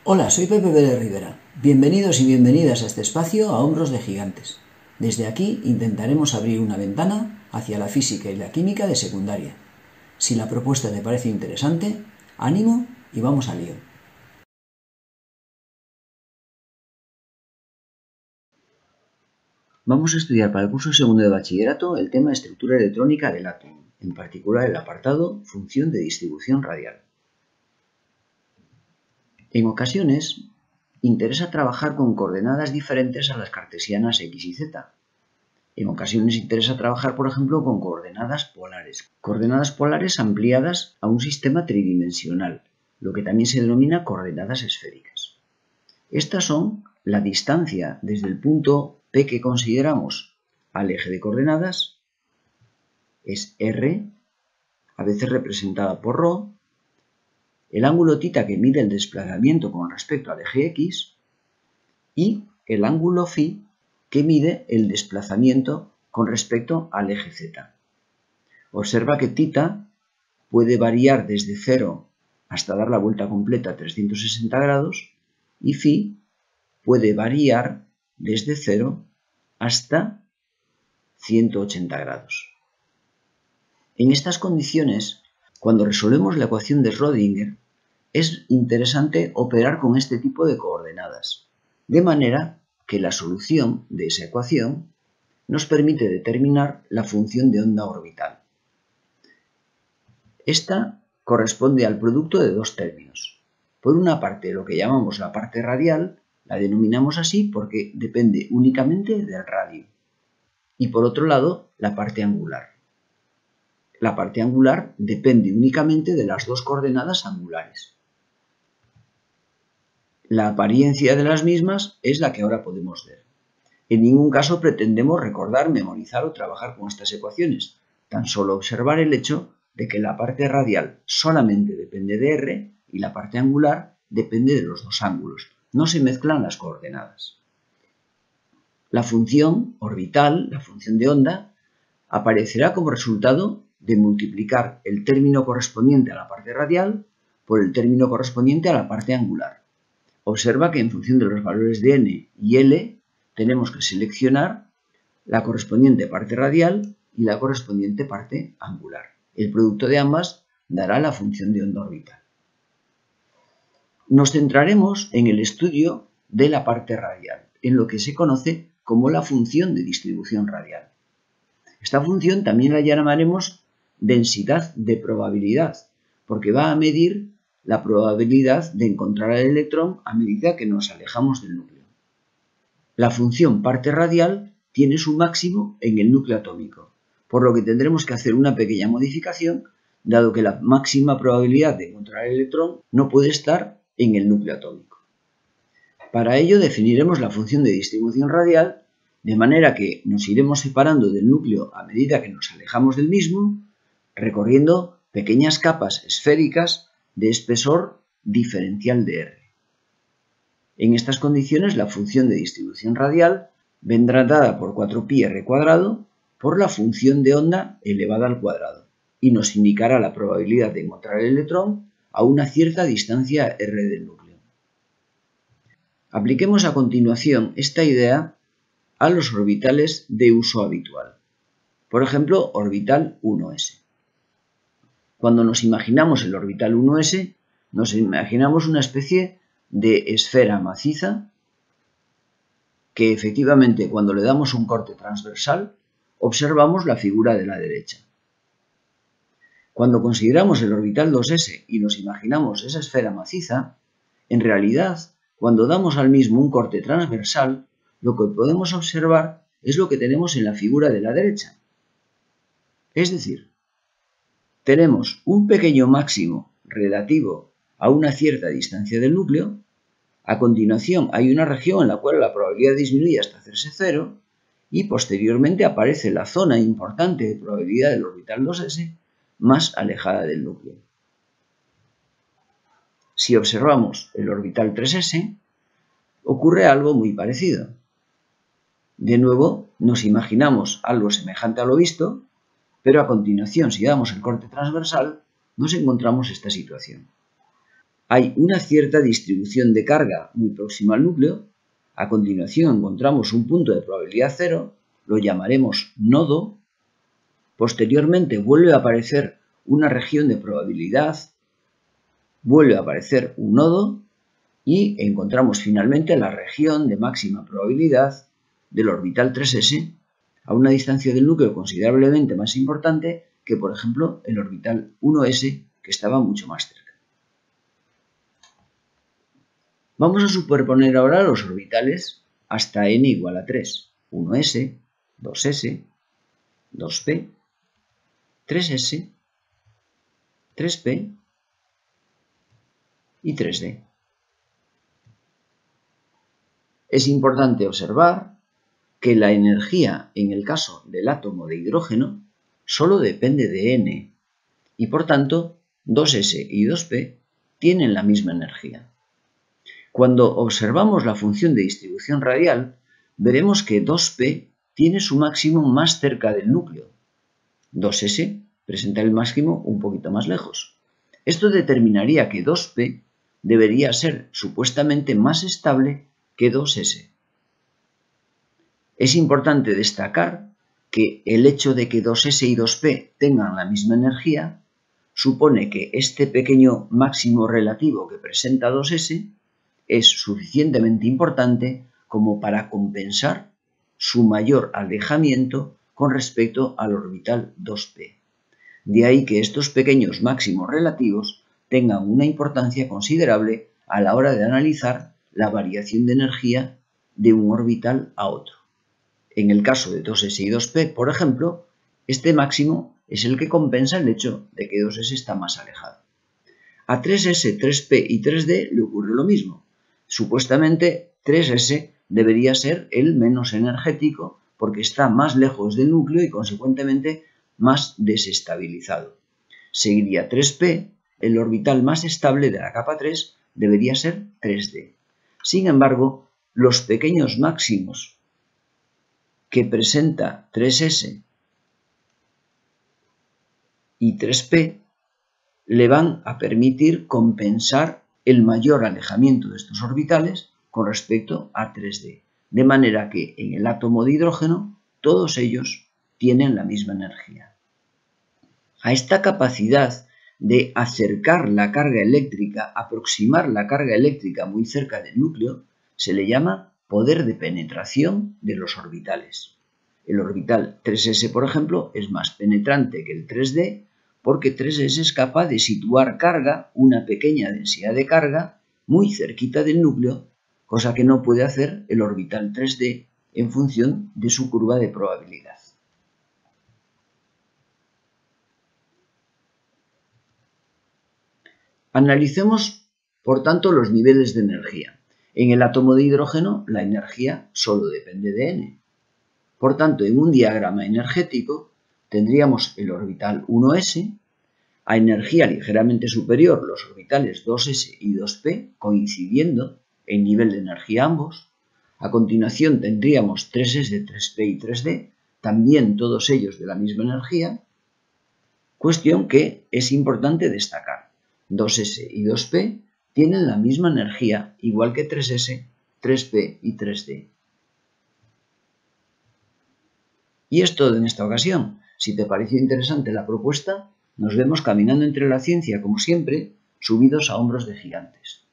Hola, soy Pepe Pérez Rivera. Bienvenidos y bienvenidas a este espacio a Hombros de Gigantes. Desde aquí intentaremos abrir una ventana hacia la física y la química de secundaria. Si la propuesta te parece interesante, ánimo y vamos al lío. Vamos a estudiar para el curso segundo de bachillerato el tema de estructura electrónica del átomo, en particular el apartado función de distribución radial. En ocasiones, interesa trabajar con coordenadas diferentes a las cartesianas x y z. En ocasiones interesa trabajar, por ejemplo, con coordenadas polares ampliadas a un sistema tridimensional, lo que también se denomina coordenadas esféricas. Estas son la distancia desde el punto P que consideramos al eje de coordenadas, es r, a veces representada por ρ, el ángulo θ que mide el desplazamiento con respecto al eje x y el ángulo φ que mide el desplazamiento con respecto al eje z. Observa que θ puede variar desde 0 hasta dar la vuelta completa a 360 grados y φ puede variar desde 0 hasta 180 grados. En estas condiciones, cuando resolvemos la ecuación de Schrödinger, es interesante operar con este tipo de coordenadas, de manera que la solución de esa ecuación nos permite determinar la función de onda orbital. Esta corresponde al producto de dos términos. Por una parte, lo que llamamos la parte radial, la denominamos así porque depende únicamente del radio. Y por otro lado, la parte angular. La parte angular depende únicamente de las dos coordenadas angulares. La apariencia de las mismas es la que ahora podemos ver. En ningún caso pretendemos recordar, memorizar o trabajar con estas ecuaciones, tan solo observar el hecho de que la parte radial solamente depende de r y la parte angular depende de los dos ángulos. No se mezclan las coordenadas. La función orbital, la función de onda, aparecerá como resultado de multiplicar el término correspondiente a la parte radial por el término correspondiente a la parte angular. Observa que en función de los valores de n y l tenemos que seleccionar la correspondiente parte radial y la correspondiente parte angular. El producto de ambas dará la función de onda orbital. Nos centraremos en el estudio de la parte radial, en lo que se conoce como la función de distribución radial. Esta función también la llamaremos densidad de probabilidad, porque va a medir la probabilidad de encontrar el electrón a medida que nos alejamos del núcleo. La función parte radial tiene su máximo en el núcleo atómico, por lo que tendremos que hacer una pequeña modificación, dado que la máxima probabilidad de encontrar el electrón no puede estar en el núcleo atómico. Para ello definiremos la función de distribución radial, de manera que nos iremos separando del núcleo a medida que nos alejamos del mismo, recorriendo pequeñas capas esféricas de espesor diferencial de r. En estas condiciones, la función de distribución radial vendrá dada por 4πr² por la función de onda elevada al cuadrado y nos indicará la probabilidad de encontrar el electrón a una cierta distancia r del núcleo. Apliquemos a continuación esta idea a los orbitales de uso habitual. Por ejemplo, orbital 1s. Cuando nos imaginamos el orbital 1s, nos imaginamos una especie de esfera maciza que efectivamente cuando le damos un corte transversal observamos la figura de la derecha. Cuando consideramos el orbital 2s y nos imaginamos esa esfera maciza, en realidad cuando damos al mismo un corte transversal, lo que podemos observar es lo que tenemos en la figura de la derecha. Es decir, tenemos un pequeño máximo relativo a una cierta distancia del núcleo. A continuación hay una región en la cual la probabilidad disminuye hasta hacerse cero y posteriormente aparece la zona importante de probabilidad del orbital 2s más alejada del núcleo. Si observamos el orbital 3s, ocurre algo muy parecido. De nuevo, nos imaginamos algo semejante a lo visto, pero a continuación, si damos el corte transversal, nos encontramos esta situación. hay una cierta distribución de carga muy próxima al núcleo. A continuación encontramos un punto de probabilidad cero, lo llamaremos nodo. Posteriormente vuelve a aparecer una región de probabilidad, vuelve a aparecer un nodo y encontramos finalmente la región de máxima probabilidad del orbital 3s a una distancia del núcleo considerablemente más importante que, por ejemplo, el orbital 1s, que estaba mucho más cerca. Vamos a superponer ahora los orbitales hasta n igual a 3. 1s, 2s, 2p, 3s, 3p y 3d. Es importante observar que la energía en el caso del átomo de hidrógeno solo depende de n y por tanto 2s y 2p tienen la misma energía. Cuando observamos la función de distribución radial, veremos que 2p tiene su máximo más cerca del núcleo. 2s presenta el máximo un poquito más lejos. Esto determinaría que 2p debería ser supuestamente más estable que 2s. Es importante destacar que el hecho de que 2s y 2p tengan la misma energía supone que este pequeño máximo relativo que presenta 2s es suficientemente importante como para compensar su mayor alejamiento con respecto al orbital 2p. De ahí que estos pequeños máximos relativos tengan una importancia considerable a la hora de analizar la variación de energía de un orbital a otro. En el caso de 2s y 2p, por ejemplo, este máximo es el que compensa el hecho de que 2s está más alejado. A 3s, 3p y 3d le ocurre lo mismo. Supuestamente 3s debería ser el menos energético porque está más lejos del núcleo y consecuentemente más desestabilizado. Seguiría 3p, el orbital más estable de la capa 3 debería ser 3d. Sin embargo, los pequeños máximos que presenta 3s y 3p le van a permitir compensar el mayor alejamiento de estos orbitales con respecto a 3d, de manera que en el átomo de hidrógeno todos ellos tienen la misma energía. A esta capacidad de acercar la carga eléctrica, aproximar la carga eléctrica muy cerca del núcleo, se le llama poder de penetración de los orbitales. El orbital 3s, por ejemplo, es más penetrante que el 3d porque 3s es capaz de situar carga, una pequeña densidad de carga, muy cerquita del núcleo, cosa que no puede hacer el orbital 3d en función de su curva de probabilidad. Analicemos, por tanto, los niveles de energía. En el átomo de hidrógeno, la energía solo depende de n. Por tanto, en un diagrama energético, tendríamos el orbital 1s, a energía ligeramente superior los orbitales 2s y 2p coincidiendo en nivel de energía ambos. A continuación tendríamos 3s, 3p y 3d, también todos ellos de la misma energía. Cuestión que es importante destacar. 2s y 2p tienen la misma energía, igual que 3s, 3p y 3d. Y es todo en esta ocasión. Si te pareció interesante la propuesta, nos vemos caminando entre la ciencia, como siempre, subidos a hombros de gigantes.